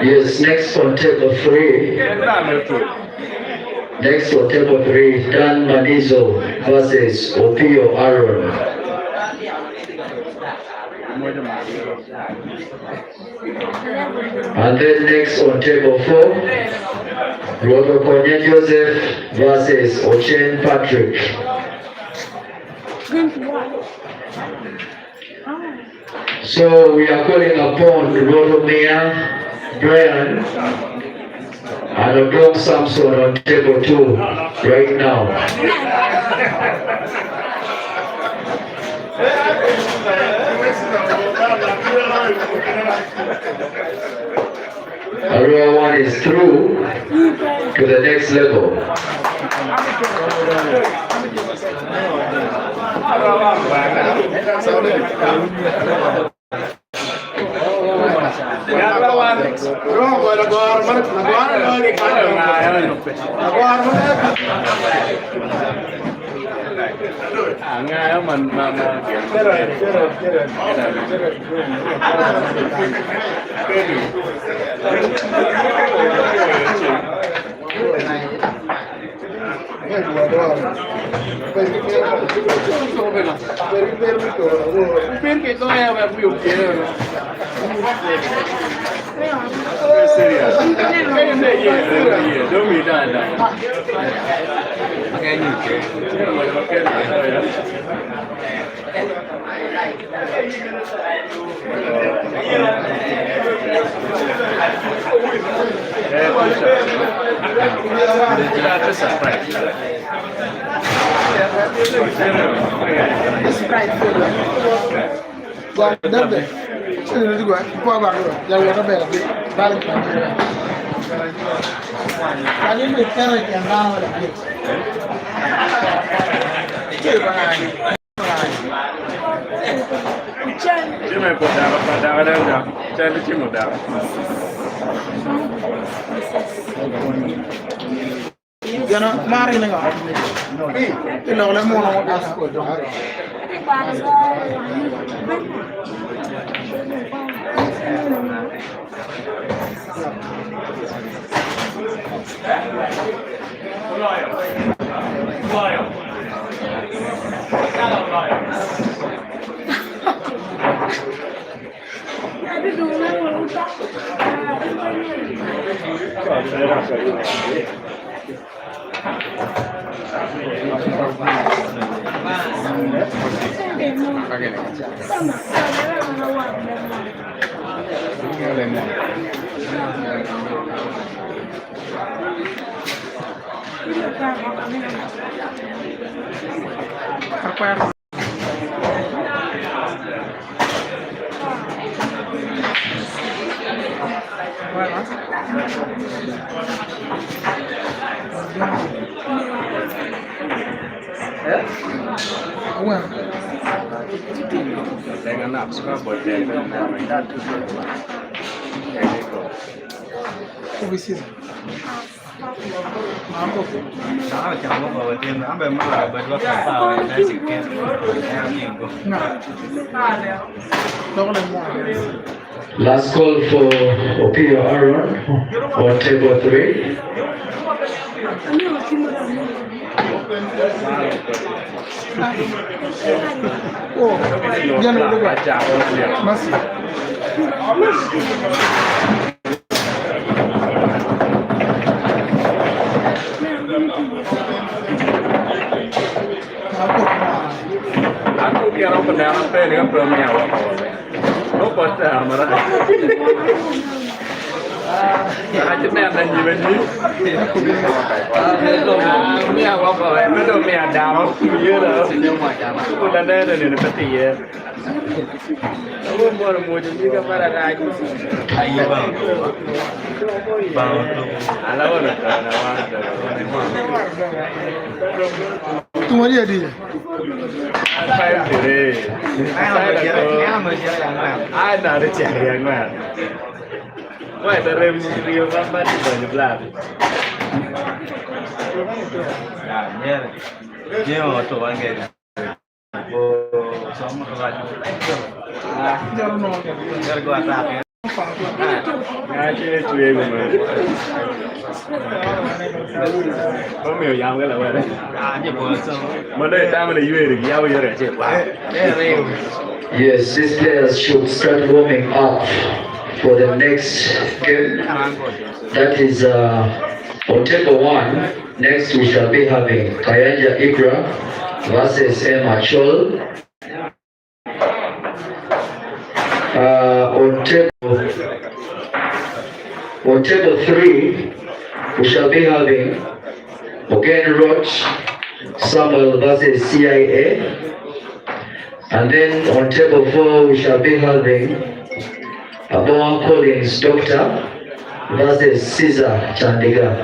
Yes, next on table 3. Next on table 3, Dan Manizo versus Opio Aaron. And then next on table 4, Rodokonya Joseph versus Ochen Patrick. So we are calling upon Rodomia Brian and Odom Samson on table 2 right now. Area 1 is through to the next level. Last call for Opio Aaron on table 3. Oh, Aku kira pendengar ini kan belum nyawa. Lo pasti Omara. Aja nih ada jiwa ni. Ni apa kau? Mana ni ada orang dia dah. Aku dah ada ni pasti ya. Aku mau jadi kamera lagi. Ayo bang. Bang. Alah mana? Tunggu dia di. Saya diri. Ada cari yang mana? Wah, ada Rio Bamba di sebelah. Ya, dia mau coba kan. Oh, sama kerja. Jangan gua tak. Ngaji cuy gua. Có mèo dao cái là vậy đấy. Mà đây ta mới yêu được dao giờ để chết. Yes, these players should start warming up for the next game. That is on table 1. Next we shall be having Kayanja Ikra versus Emma Chol. On table 3 we shall be having Ogen Roach Samuel versus CIA. And then on table 4 we shall be having Aboa Collins Doctor versus Caesar Chandiga.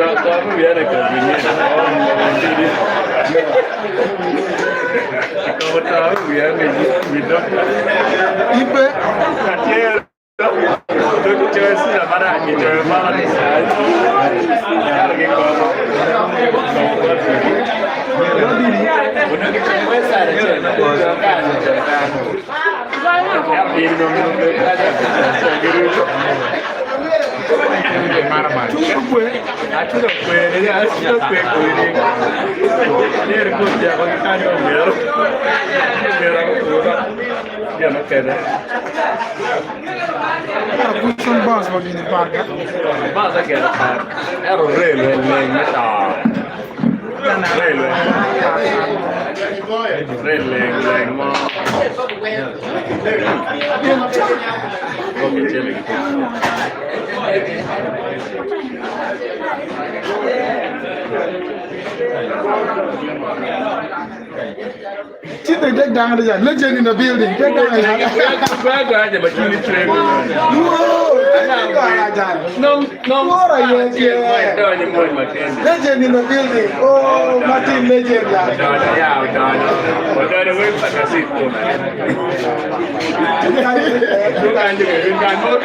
Kau tahu ya, hidup. Ipe. Tôi chơi xí là bắt đầu chơi ba thì sai. Nhà là cái con. Bữa nay cái chơi mới sai là chơi nó chơi cả chơi cả. Em đi nó chơi cái chơi cái marama. Aku dah quê đấy, aku dah quê đi. Ini aku dia pakai kandung biar aku kuda. Dia nak kena. Bukan bas bagi ni parka. Bas aja kan. Error railway lane meta. Railway lane mau. Okey jadi. Kita take down the legend in the building. Take down the aja baju ni train. Legend in the building. Oh, Martin legend ya. Udah ada web kat situ. Bukan juga, bukan mau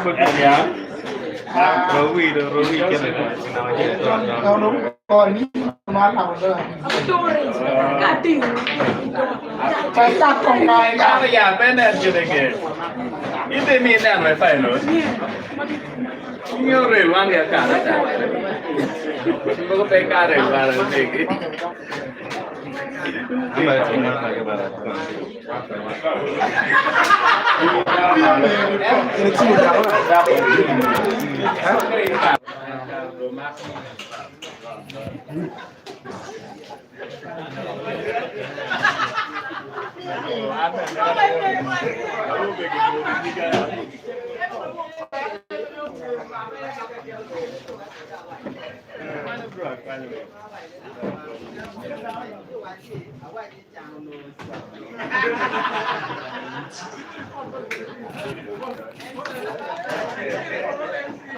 bukan ya. Rowi kan Kalau kon ni malam dah. Kating. Tak kongai. Kalau ya benar juga ke. Itu ni dah mai final. Ini orang luang ya kan. Mau ke PK luar lagi.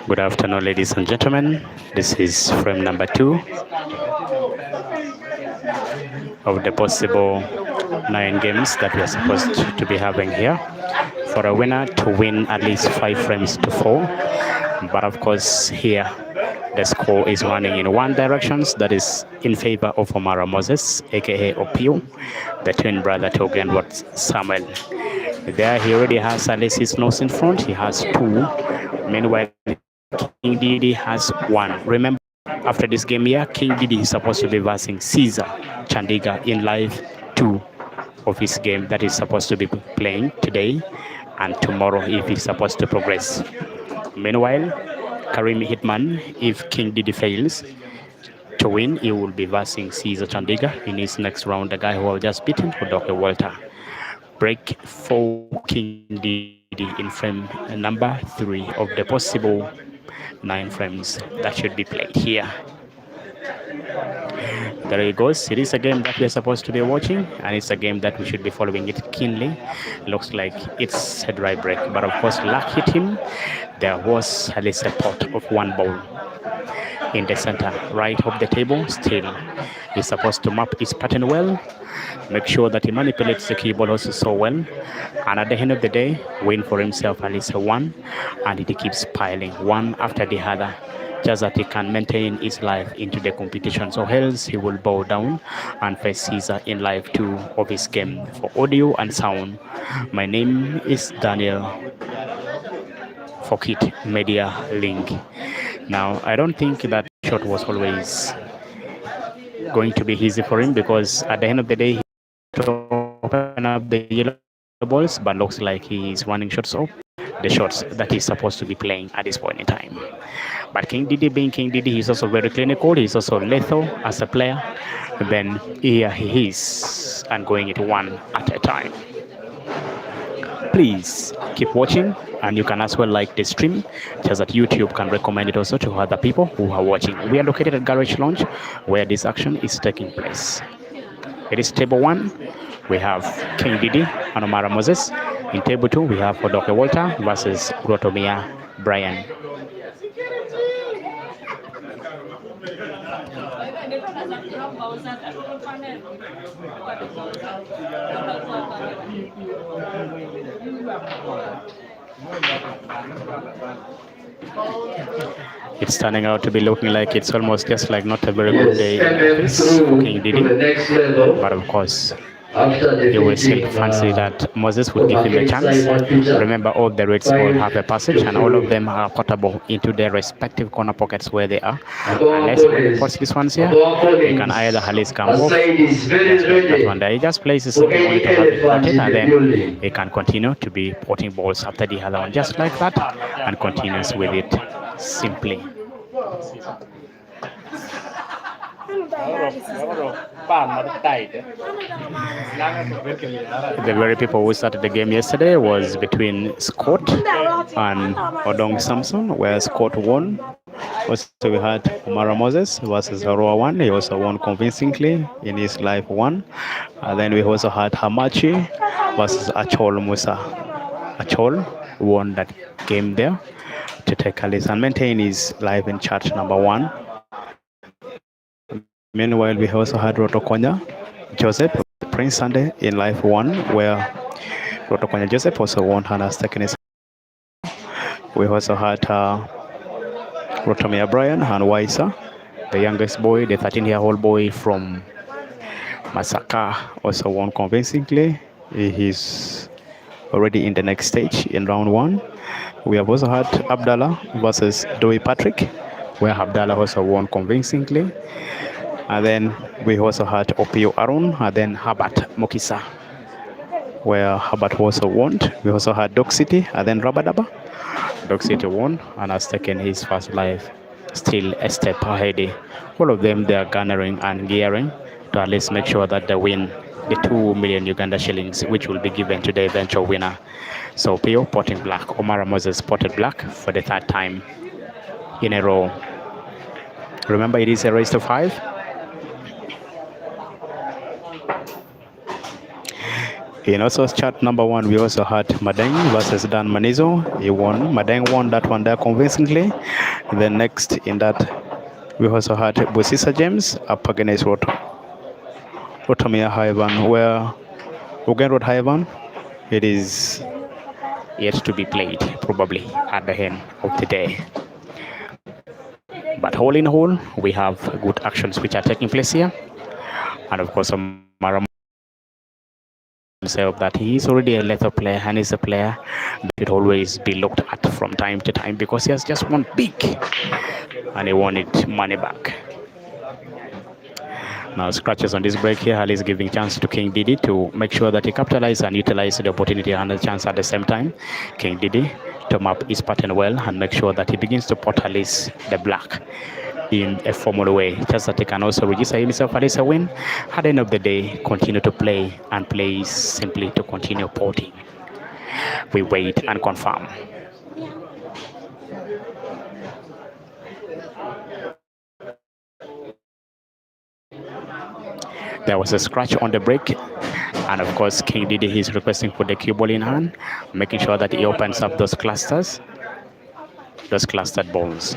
Good afternoon, ladies and gentlemen. This is frame number 2 of the possible 9 games that we are supposed to be having here, for a winner to win at least 5 frames to 4. But of course, here the score is running in one direction, that is in favor of Omara Moses, aka Opio, the twin brother to Glenwood Samuel. There he already has Alexis Nose in front. He has two. Meanwhile, King Didi has one. Remember, after this game here, King Didi is supposed to be versing Caesar Chandiga in live two of his game that is supposed to be playing today and tomorrow if he's supposed to progress. Meanwhile, Karim Hitman, if King Didi fails to win, he will be versing Caesar Chandiga in his next round, the guy who have just beaten, Dr. Walter. Break for King Didi in frame number 3 of the possible 9 frames that should be played here. There he goes. It is a game that we are supposed to be watching, and it's a game that we should be following it keenly. Looks like it's a dry break, but of course, luck hit him. There was at least a pot of one ball in the center right of the table. Still, he's supposed to map his pattern well, make sure that he manipulates the keyboard also so well, and at the end of the day, win for himself at least a one, and he keeps piling one after the other, just that he can maintain his life into the competition. So else he will bow down and face Caesar in live 2 of his game. For audio and sound, my name is Daniel for Kit Media Link. Now, I don't think that shot was always going to be easy for him, because at the end of the day, he open up the yellow balls, but looks like he is running shots up the shots that he's supposed to be playing at this point in time. But King Didi, being King Didi, he's also very clinical. He's also lethal as a player. Then here he is, and going it one at a time. Please keep watching, and you can as well like the stream, just that YouTube can recommend it also to other people who are watching. We are located at Garage Lounge, where this action is taking place. It is table 1. We have King Didi and Omara Moses. In table 2, we have Dr. Walter versus Rotomia Brian. It's turning out to be looking like it's almost just like not a very good day in office for King Didi. But of course, he will still fancy that Moses would give him a chance. Remember, all the Reds all have a passage, and all of them are portable into their respective corner pockets where they are. Unless when he puts this ones here, he can either at least come off that one there. He just places something on it to have it potted, and then he can continue to be potting balls after the other one, just like that, and continues with it simply. The very people who started the game yesterday was between Scott and Odong Samson, where Scott won. Also, we had Omara Moses versus Aroa 1. He also won convincingly in his live 1. And then we also had Hamachi versus Achol Musa. Achol won that game there to take a list and maintain his live in chart number 1. Meanwhile, we also had Rotokonya Joseph, Prince Sunday in live 1, where Rotokonya Joseph also won and has taken his. We also had Rotomia Brian and Waisa, the youngest boy, the 13-year-old boy from Masaka, also won convincingly. He's already in the next stage in round 1. We have also had Abdallah versus Doi Patrick, where Abdallah also won convincingly. And then we also had Opio Arun, and then Habat Mokisa, where Habat also won. We also had Dog City, and then Rabadaba. Dog City won and has taken his first life, still a step ahead. All of them, they are garnering and gearing to at least make sure that they win the 2 million Uganda shillings, which will be given to the eventual winner. So Pio potting black, Omara Moses potted black for the 3rd time in a row. Remember, it is a race to 5. In also chart number 1, we also had Madeng versus Dan Manizo. He won. Madeng won that one there convincingly. Then next in that, we also had Busisa James up against Rotomia Haivan, where Ugan Road Haivan, it is yet to be played, probably at the end of the day. But all in all, we have good actions which are taking place here. And of course, Omara himself that he is already a lethal player and is a player that should always be looked at from time to time because he has just won big and he wanted money back. Now scratches on this break here. Ali is giving chance to King Didi to make sure that he capitalizes and utilizes the opportunity and the chance at the same time. King Didi to map his pattern well and make sure that he begins to put Alice the black in a formal way, just that he can also register himself as a win. At the end of the day, continue to play and play simply to continue porting. We wait and confirm. There was a scratch on the break, and of course King Didi is requesting for the cue ball in hand, making sure that he opens up those clusters, those clustered balls.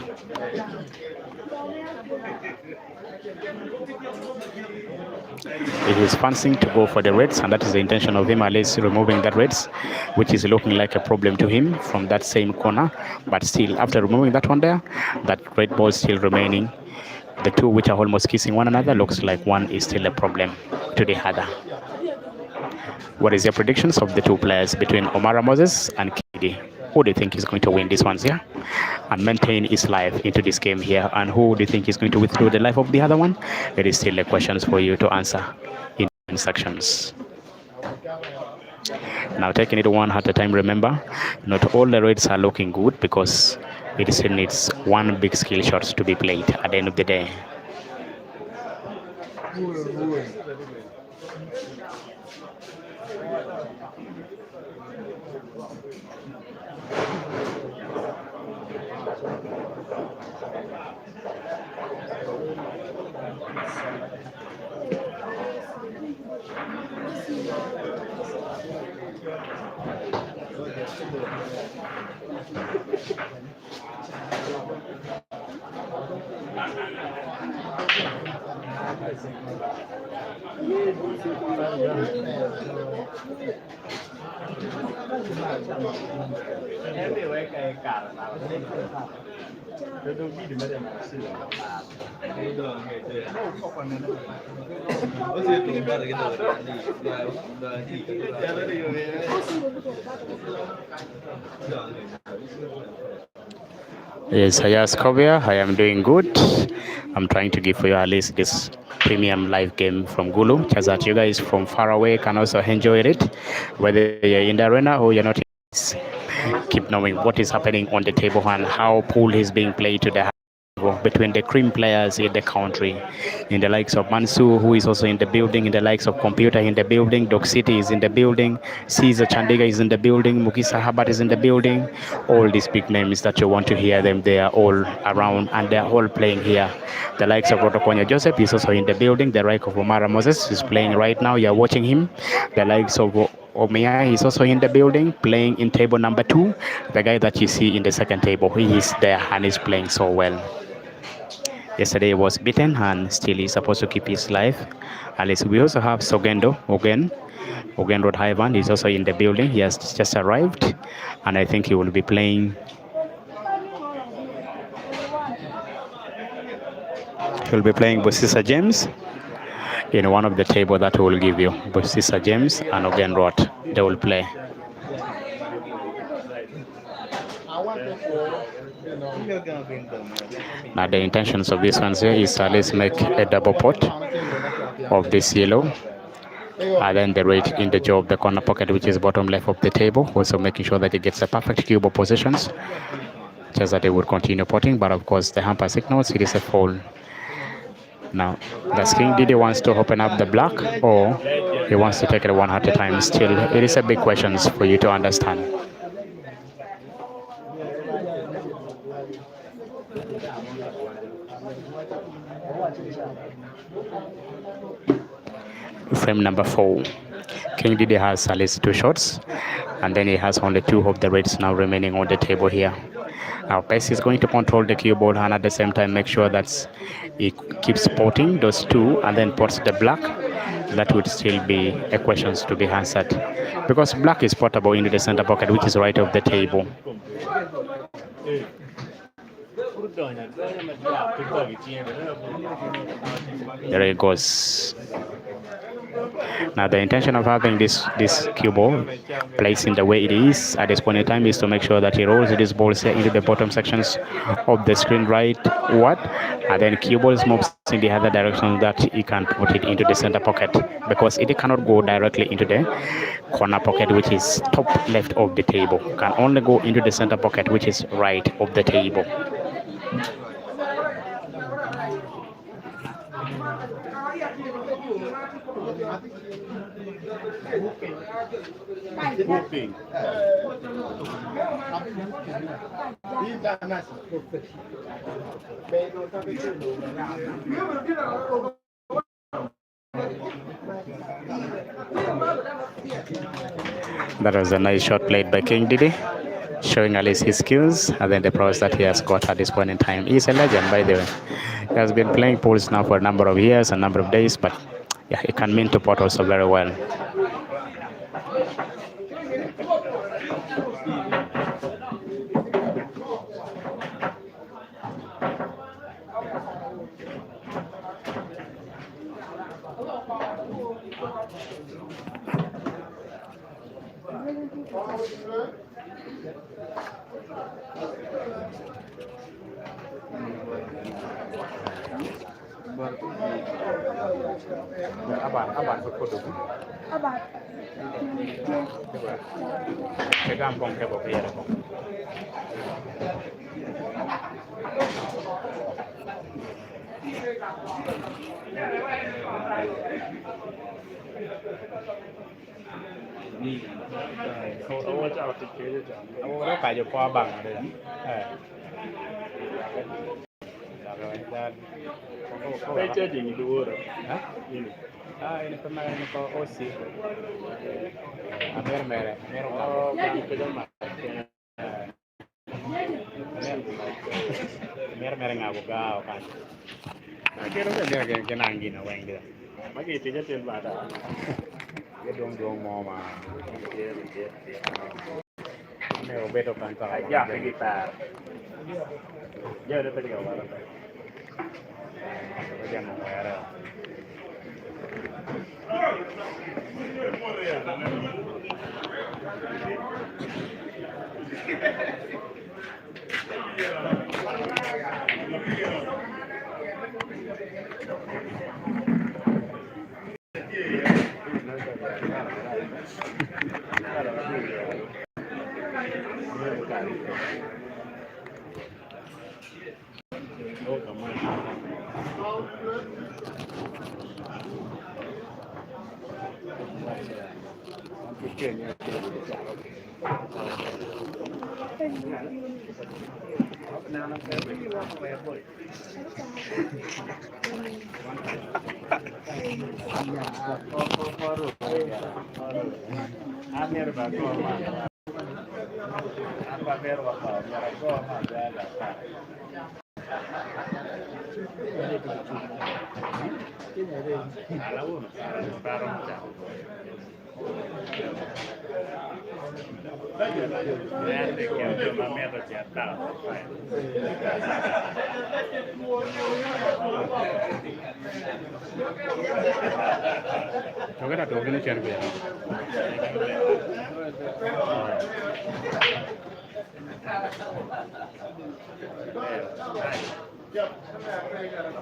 He is fancying to go for the reds, and that is the intention of him, at least removing that reds, which is looking like a problem to him from that same corner. But still, after removing that one there, that red ball still remaining. The two which are almost kissing one another looks like one is still a problem to the other. What is your predictions of the two players between Omara Moses and KD? Who do you think is going to win this one here and maintain his life into this game here? And who do you think is going to withdraw the life of the other one? It is still a questions for you to answer in sections. Now taking it one at a time, remember, not all the raids are looking good because it still needs one big skill shot to be played at the end of the day. Yes, Hayas Kovia, I am doing good. I'm trying to give for you at least this premium live game from Gulu, just that you guys from far away can also enjoy it, whether you're in the arena or you're not. Keep knowing what is happening on the table and how pool is being played to the between the cream players in the country, in the likes of Mansu, who is also in the building, in the likes of Computer in the building, Doc City is in the building, Caesar Chandiga is in the building, Mukisa Habat is in the building. All these big names that you want to hear them, they are all around and they are all playing here. The likes of Rotokonya Joseph is also in the building. The like of Omara Moses is playing right now. You are watching him. The likes of Omia is also in the building, playing in table number 2. The guy that you see in the second table, he is there and is playing so well. Yesterday was beaten and still is supposed to keep his life. At least we also have Sogendo again. Ogen Road Highband is also in the building. He has just arrived and I think he will be playing. He'll be playing Busisa James in one of the table that will give you. Busisa James and Ogen Road, they will play. Now the intentions of this one here is let's make a double pot of this yellow and then the red in the jaw of the corner pocket, which is bottom left of the table, also making sure that it gets the perfect cube of positions, just that it would continue potting, but of course the hamper signals it is a fold. Now the King Didi wants to open up the black or he wants to take it one at a time. Still, it is a big question for you to understand. Frame number 4. King Didi has at least 2 shots, and then he has only 2 of the reds now remaining on the table here. Now Pace is going to control the cue board and at the same time make sure that he keeps potting those 2 and then pots the black. That would still be a question to be answered because black is portable into the center pocket, which is right of the table. There he goes. Now the intention of having this cue ball placed in the way it is at this point in time is to make sure that he rolls these balls here into the bottom sections of the screen right what, and then cue balls moves in the other direction that he can put it into the center pocket because it cannot go directly into the corner pocket which is top left of the table. Can only go into the center pocket which is right of the table. That was a nice shot played by King Didi, showing at least his skills and then the prowess that he has got at this point in time. He's a legend, by the way. He has been playing pools now for a number of years, a number of days, but yeah, he can mean to pot also very well. Ini kemarin ko OC. Mer ngabugao kan. Kero dia kenanggi na weng dia. Magi tiga ten bada. Dia dong mo ma. Ne obedo kan sa ya gitar. Ya udah tadi awal. Dia mau era.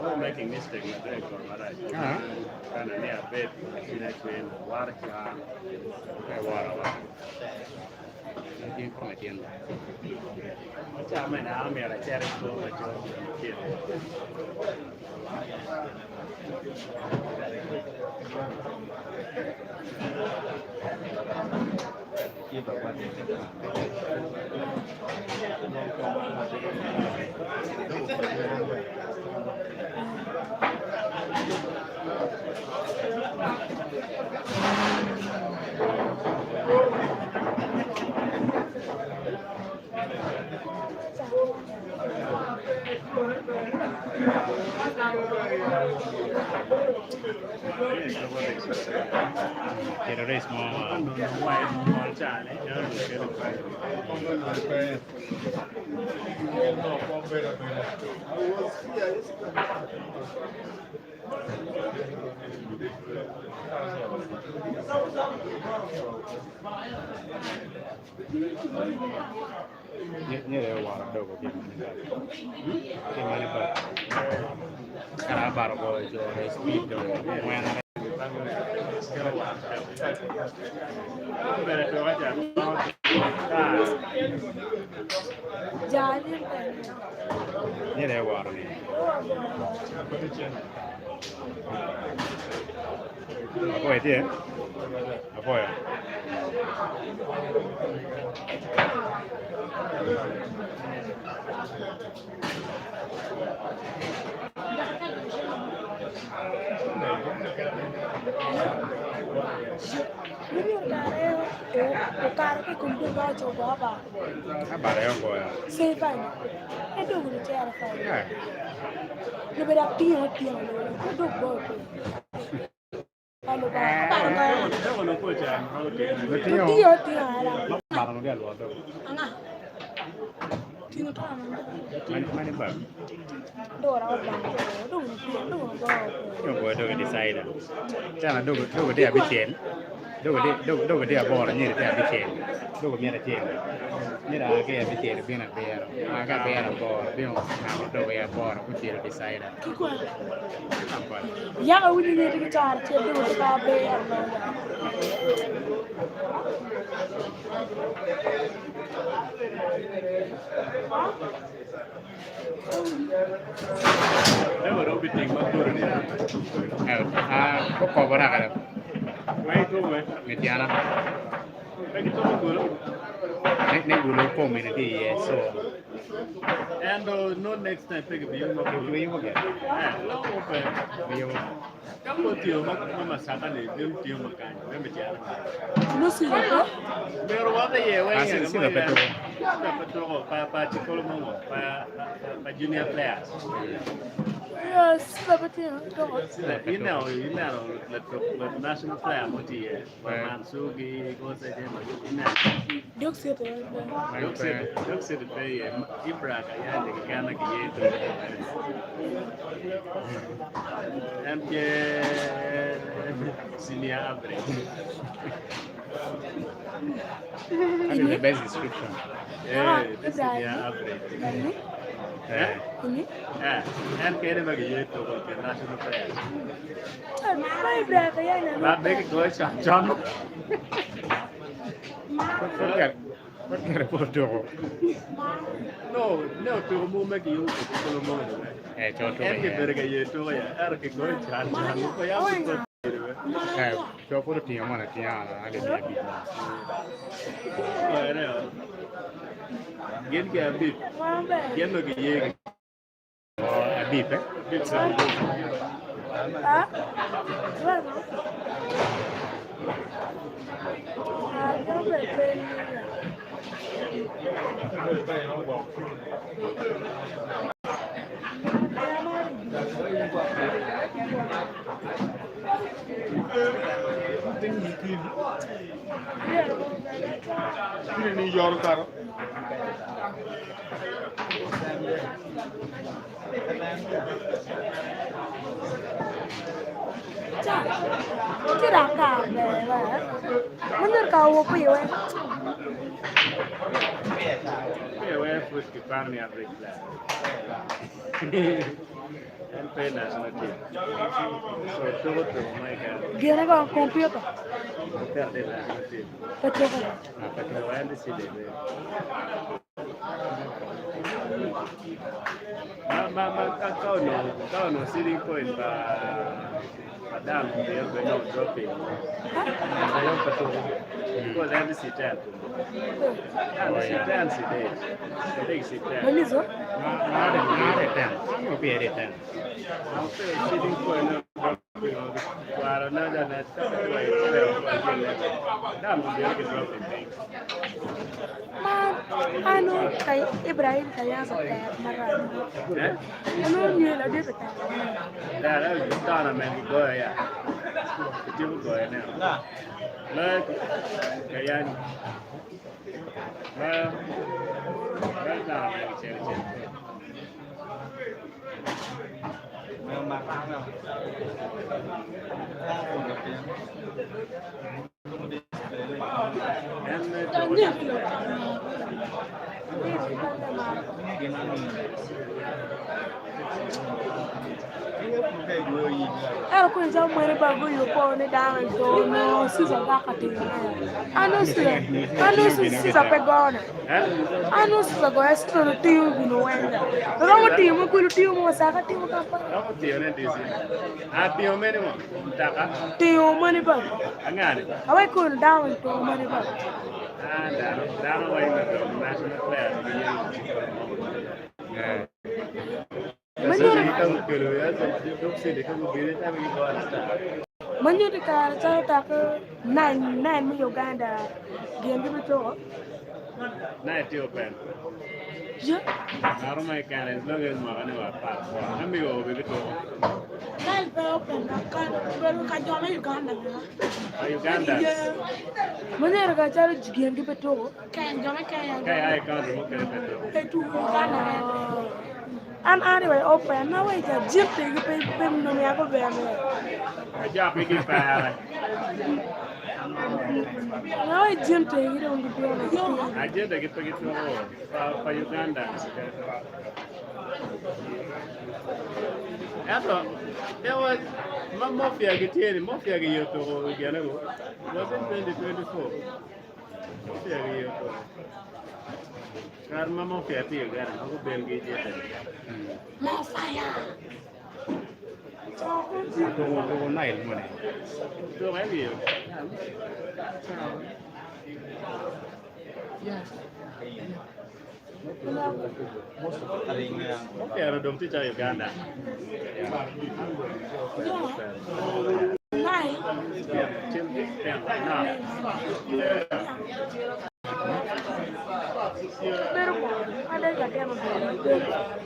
I'm making mistake na drink or marai. Kana ni abet ina kwen warcha kai wara. Ini komedian. Macam mana amera cari tu macam kira. Quiero race more. Nhớ vào đâu có cái này bật cái nào bảo rồi rồi speed rồi ngoan nhớ để vào này apa itu ya apa ya o cara que comprou o gato o baba. apa ya apa ya Sei vai. É do grupo que era faz. Não vai dar pio. É do grupo. Kalau betul Tio era. barang dia luar tu Angah. Tio tu mana bang Dora orang. Do grupo. yang buat tu desain dah jangan do dia bikin do dia bawa ni dia bikin do dia bikin ni dah ke bikin biar agak biar bawa biar do dia bawa aku dia desain dah Kiko. apa Ya kau ni dia cara cedek untuk kabe. baru bikin motor ni. kok kau berapa kan Baik tu, baik. Mediana Baik tu guru. nek gulu kau mana dia so And no next time pergi biung motor. Biung apa? Lo apa? Biung. Kamu tiup masakan ni, biung tiup makan. Biung berjalan. Não se lembra? Pero apa ye? Ah, sí, sí, lo peto. Betul. Pa cikol mau, pa junior players. Yes, dapat ya. You know, the national player moti ye. Mansugi, kau saja macam Duk sih tu. Dok se de pe Ibra ka ya de kana ki ye to. MK senior average. That is the best description. Yeah, senior average. Ini? MK de ba ki ye to ko national player. Mai berapa ya? Ba be ki go John. Perché foto? No, tu mau make you to mo. Contoh MK ya. berga ye to ya, er ki go John ko ya ko. Coba foto tiang mana tiang ada dia bit. Gen ke abit. Gen no ki ye. Oh, bit Bit sa. Ah? Bueno. Ah, yo me perdí. Ini Yorkar. Tidak kabe, bener kau apa ya? We first ki pan ya break la. And pay national team. So to my god. Dia nak kau komputer, Per de national team. betul kan? Apa tu yang di sini. Kau no sitting point padang dia no dropping. Saya betul. Kau dah di situ. Ada situ. Ada situ. Mana so? Ada kan? Apa dia kan? Sitting point Guarda, no, già ne sta per lei. Dammi un dire che troppo in Man, ano kay Ibrahim kaya sa kaya marami. Eh? Ano niya la dito tayo. Dai, dai, men go ya. Ti go ya ne. La kaya ni. La da men chere chere. Tanya kilo. Era ko nja mwere babu yo ko ne da to no sisa da ka te. Ano sisa pe gona. Ano sisa go esto no tiu no wenda. Ro mo tiu mo ku tiu mo sa ka tiu ka pa. Ro tiu ne disi. A tiu me ni mo. Taka. Tiu mo ni ba. Angane. Awai ko da to mo ni ba. Ah, da no way na national player. Manjuri ka sa ta ko nine mi Uganda game bi to. Na Ethiopian. Ya. Aroma kan as long as ma ne wa pa. Ami o be to. Nine pe open na kan ka jome Uganda. Uganda. Manjuri ka sa game bi to. Kan jome kan. Kai ai kan mo kere peto. Pe tu Uganda. An anyway open na way ja jipte gi pe no me ako be me. Ja pe ki pa. Na way jipte gi do ngi be me. Agenda gitu gitu pa Uganda. Eto, ewa mafia gitieni, mafia giyoto gana go. Was in 2024. Mafia giyoto. Karma mafia tiyo gana, ako bengi jete. Mafia. Go Nile money. So maybe you. Mafia ro dom ticha Uganda. Nine. Pero ada ga dia mo.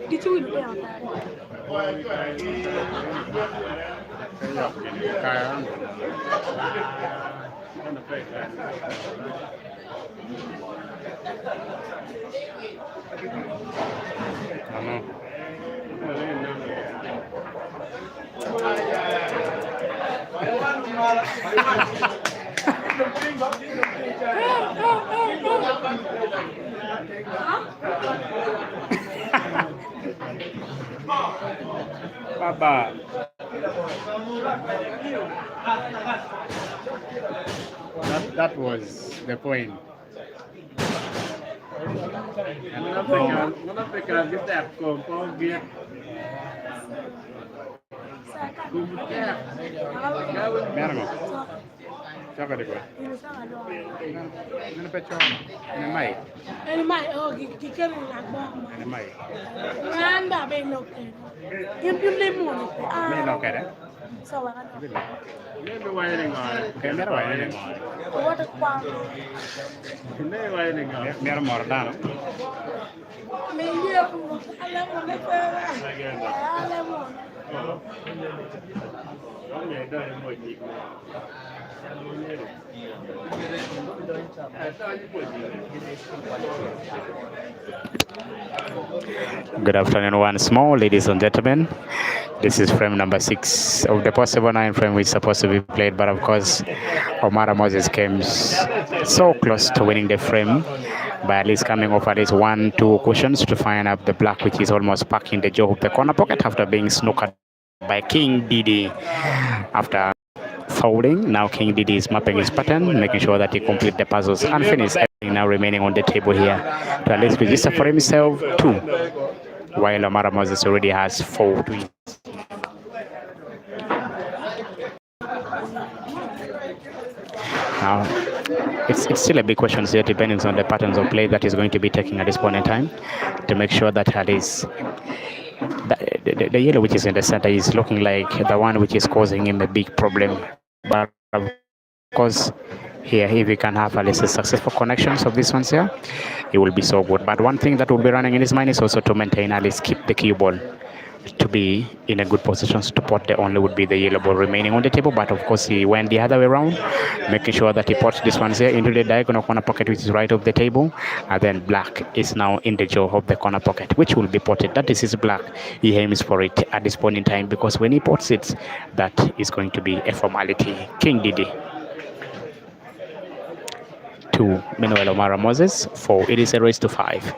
Di chui lu ya ta. Baba. That was the point. Mana pekan kita kompon dia. Mergo. Siapa di gua? Ini pecah. Ini mai. Ini mai oh gikan nak bom. Ini mai. Anda be no. Yun lemon. Ini no kada. Sawa kan. Ini wiring on. Kamera wiring on. What a kwa. Ini wiring on. Mer mordano. Mendia ala mo na pera. Ala mo. Không nhảy đời một nhịp. Good afternoon once more, ladies and gentlemen. This is frame number 6 of the possible 9 frame which is supposed to be played, but of course, Omara Moses came so close to winning the frame by at least coming off at least 1-2 cushions to find up the black, which is almost back in the jaw of the corner pocket after being snookered by King Didi after folding. Now King Didi is mapping his pattern, making sure that he complete the puzzles and finish everything now remaining on the table here to at least register for himself 2, while Omara Moses already has 4 to win. Now, it's still a big question here, depending on the patterns of play that he's going to be taking at this point in time, to make sure that at least the yellow which is in the center is looking like the one which is causing him a big problem. But of course, here if we can have at least a successful connections of these ones here, it will be so good. But one thing that will be running in his mind is also to maintain at least keep the cue ball to be in a good position to pot the only would be the yellow ball remaining on the table. But of course he went the other way around, making sure that he pots this one here into the diagonal corner pocket which is right of the table, and then black is now in the jaw of the corner pocket which will be potted. That is his black. He aims for it at this point in time because when he pots it, that is going to be a formality. King Didi 2, meanwhile Omara Moses 4. It is a race to 5.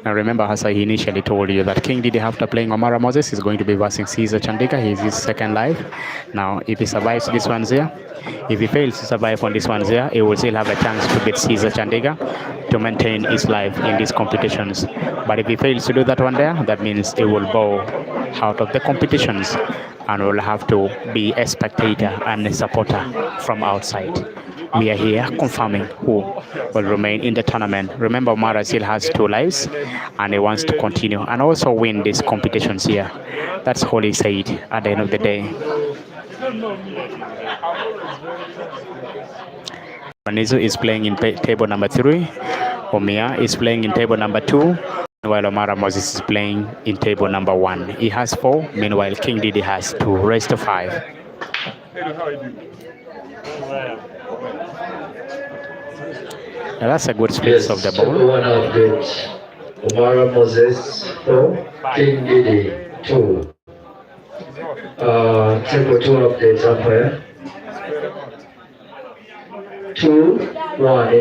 Now remember, as I initially told you, that King Didi, after playing Omara Moses, is going to be versing Caesar Chandika. He is his second live. Now, if he survives this one here, if he fails to survive on this one here, he will still have a chance to beat Caesar Chandika to maintain his life in these competitions. But if he fails to do that one there, that means he will bow out of the competitions and will have to be a spectator and a supporter from outside. We are here confirming who will remain in the tournament. Remember, Omara still has 2 lives and he wants to continue and also win these competitions here. That's all he said at the end of the day. Manizu is playing in table number 3. Omia is playing in table number 2. While Omara Moses is playing in table number 1. He has 4. Meanwhile, King Didi has 2. Race to 5. Now that's a good split of the ball. One update. Omara Moses 4, King Didi 2. Table 2 updates up here. 2, 1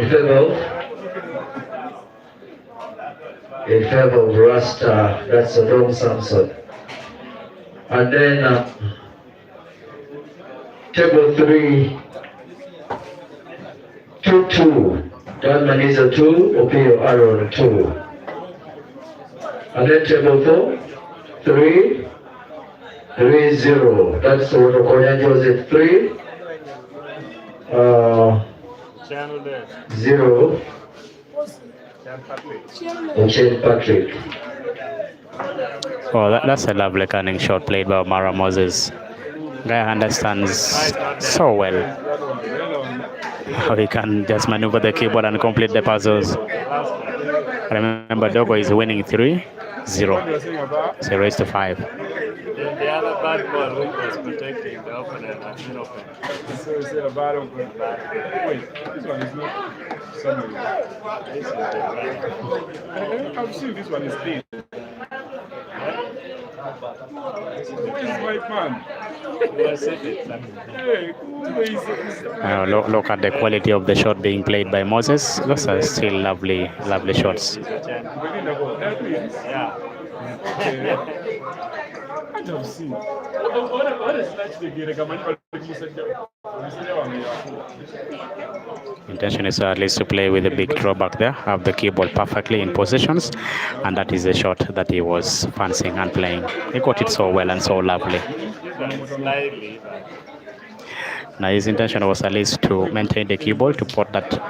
in favor of Rasta. That's a wrong Samson. And then table 3, 2, 2. Gunman is a 2, Opio Aaron 2. And then table 4, 3, 3, 0. That's what Okoya Joseph 3, 0. Ochen Patrick. Oh, that's a lovely cunning shot played by Omara Moses. Guy understands so well how he can just maneuver the keyboard and complete the puzzles. Remember, Dogo is winning 3-0. So race to 5. The other bad ball which was protecting the opponent has been open. So it's a bad open. Wait, this one is not somewhere. I've seen this one is dead. Where is my man? Look at the quality of the shot being played by Moses. Those are still lovely, lovely shots. Yeah. I've seen. Intention is at least to play with a big drawback there, have the key ball perfectly in positions, and that is the shot that he was fancying and playing. He got it so well and so lovely. Now his intention was at least to maintain the cue ball, to pot that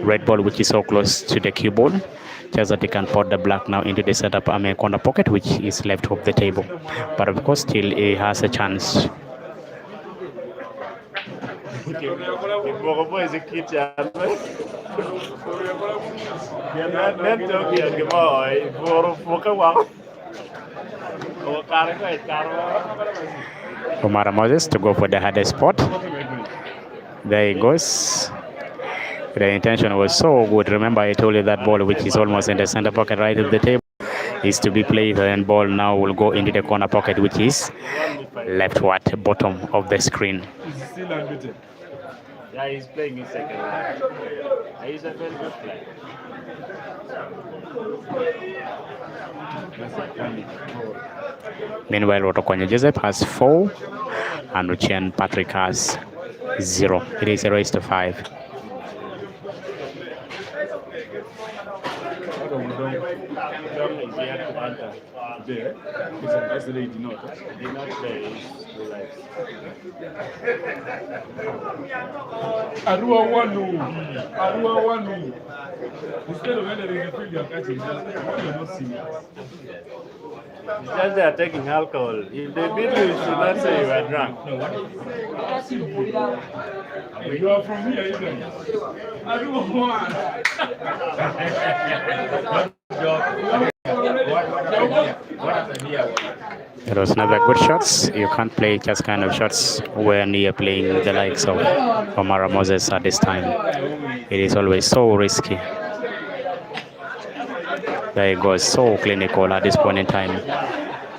red ball which is so close to the cue ball, just that he can pot the black now into the setup corner pocket which is left of the table. But of course still he has a chance. Omara Moses to go for the hardest spot. There he goes. The intention was so good. Remember, I told you that ball, which is almost in the center pocket right of the table, is to be played, and ball now will go into the corner pocket, which is leftward bottom of the screen. Yeah, he's playing his second line. He's a very good player. Meanwhile, Otokonyo Joseph has 4 and Uchian Patrick has 0. It is a race to 5. There, yesterday he did not. He did not play. Arua one. Instead of entering the field, you're catching that. You're not serious. Just they are taking alcohol. If they beat you, you should not say you are drunk. You are from here, even. Arua one. It was never good shots. You can't play just kind of shots when you're playing with the likes of Omara Moses at this time. It is always so risky. There he goes, so clinical at this point in time.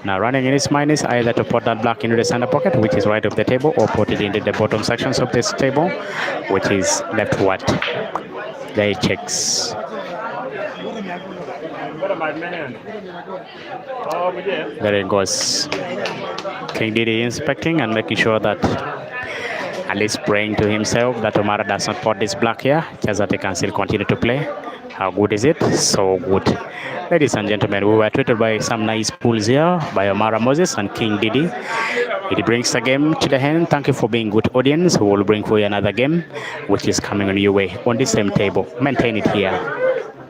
Now running in his mind is either to put that black into the center pocket, which is right of the table, or put it into the bottom sections of this table, which is leftward. There he checks. There it goes. King Didi inspecting and making sure that, at least praying to himself that Omara does not pot this black here, just that he can still continue to play. How good is it? So good. Ladies and gentlemen, we were treated by some nice pools here by Omara Moses and King Didi. It brings the game to the hand. Thank you for being good audience. We will bring for you another game, which is coming on your way on the same table. Maintain it here.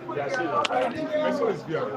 This one is good.